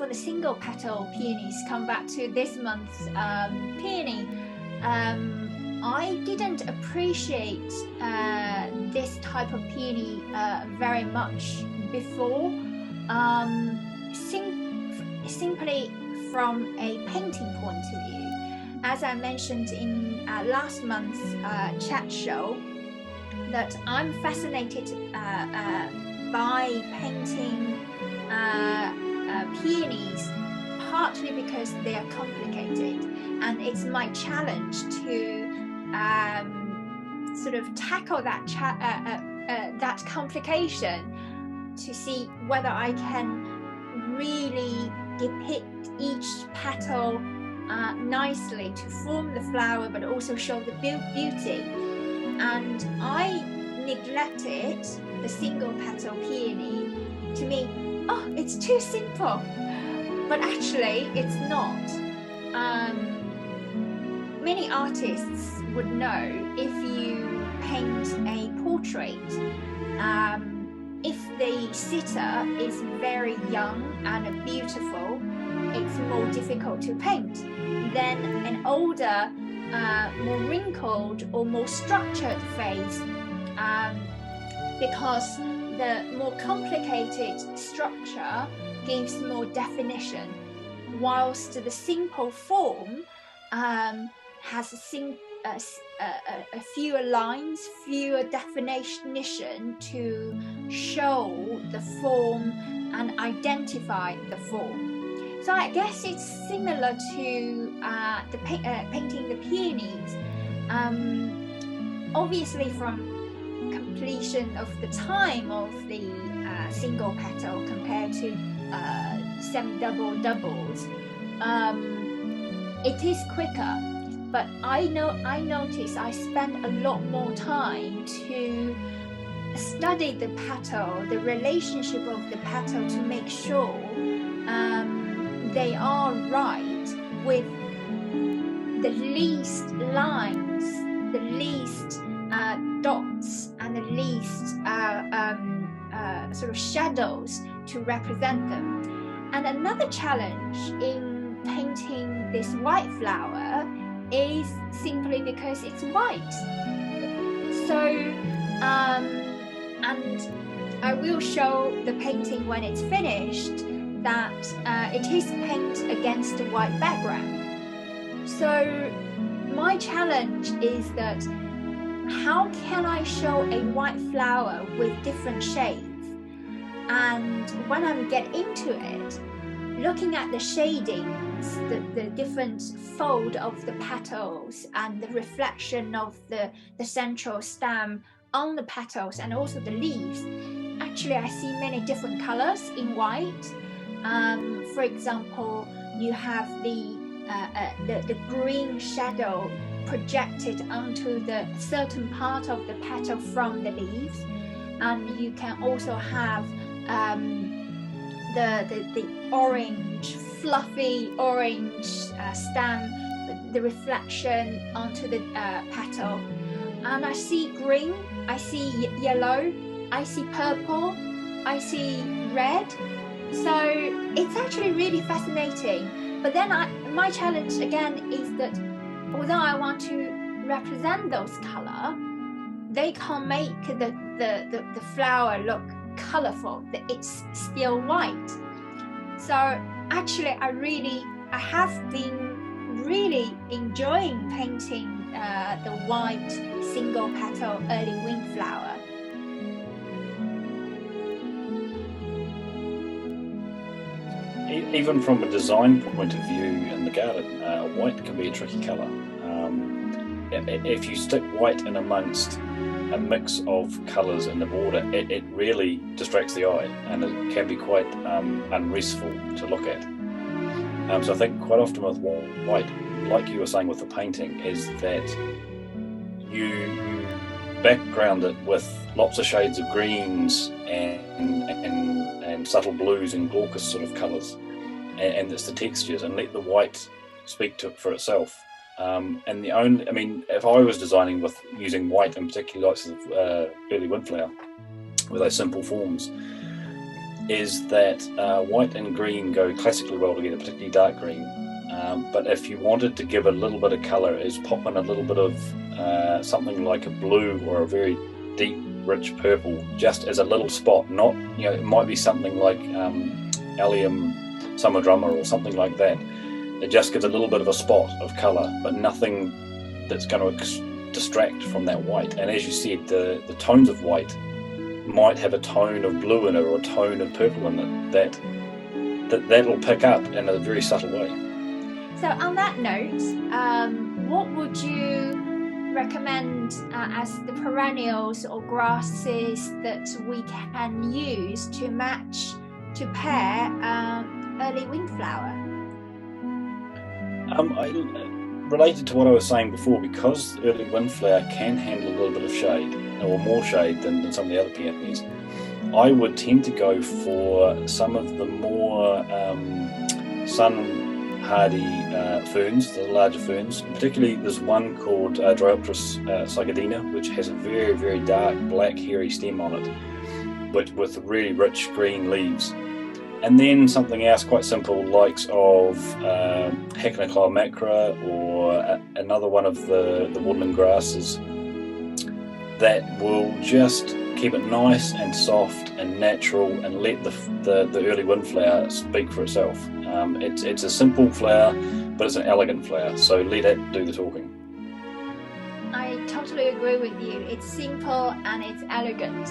for the single petal peonies, come back to this month's peony. I didn't appreciate this type of peony very much before, simply from a painting point of view. As I mentioned in last month's chat show, that I'm fascinated by painting peonies, partly because they are complicated, and it's my challenge to sort of tackle that that complication, to see whether I can really depict each petal nicely to form the flower, but also show the beauty. And I neglected the single petal peony. To me, oh, it's too simple, but actually it's not. Many artists would know, if you paint a portrait, if the sitter is very young and beautiful, it's more difficult to paint than an older, more wrinkled or more structured face, because the more complicated structure gives more definition, whilst the simple form has a fewer lines, fewer definition to show the form and identify the form. So I guess it's similar to the painting the peonies. Obviously, from completion of the time of the single petal compared to semi-double doubles, it is quicker. But I notice I spend a lot more time to study the petal, the relationship of the petal, to make sure they are right, with the least lines, the least dots, and the least sort of shadows to represent them. And another challenge in painting this white flower is simply because it's white. So, and I will show the painting when it's finished, that it is paint against a white background. So my challenge is that, how can I show a white flower with different shades? And when I get into it, looking at the shadings, the different fold of the petals, and the reflection of the central stem on the petals, and also the leaves, actually I see many different colors in white. For example, you have the green shadow projected onto the certain part of the petal from the leaves, and you can also have the orange, fluffy orange stem, the reflection onto the petal. And I see green, I see yellow, I see purple, I see red. So it's actually really fascinating. But then my challenge again is that, although I want to represent those colors, they can't make the flower look colorful. It's still white. So actually I have been really enjoying painting the white single petal early windflower. Even from a design point of view in the garden, white can be a tricky colour. If you stick white in amongst a mix of colours in the border, it really distracts the eye, and it can be quite unrestful to look at. So I think quite often with white, like you were saying with the painting, is that you background it with lots of shades of greens and subtle blues and glaucous sort of colours, and it's the textures, and let the white speak to it for itself. And if I was designing with using white, in particular likes of early windflower, with those simple forms, is that white and green go classically well together, particularly dark green. But if you wanted to give a little bit of colour, is pop in a little bit of something like a blue or a very deep, rich purple, just as a little spot. Not, it might be something like allium summer drummer or something like that. It just gives a little bit of a spot of colour, but nothing that's going to distract from that white. And as you said, the tones of white might have a tone of blue in it or a tone of purple in it that'll pick up in a very subtle way. So on that note, what would you recommend as the perennials or grasses that we can use to pair early windflower? Related to what I was saying before, because early windflower can handle a little bit of shade, or more shade than some of the other peonies, I would tend to go for some of the more sun-hardy ferns, the larger ferns. Particularly, there's one called Jacobsen cycadina, which has a very, very dark, black, hairy stem on it, but with really rich green leaves. And then something else quite simple, likes of Hacknaclaw macra, or another one of the woodland grasses that will just keep it nice and soft and natural and let the early windflower speak for itself. It's a simple flower, but it's an elegant flower, so let it do the talking. I totally agree with you. It's simple and it's elegant.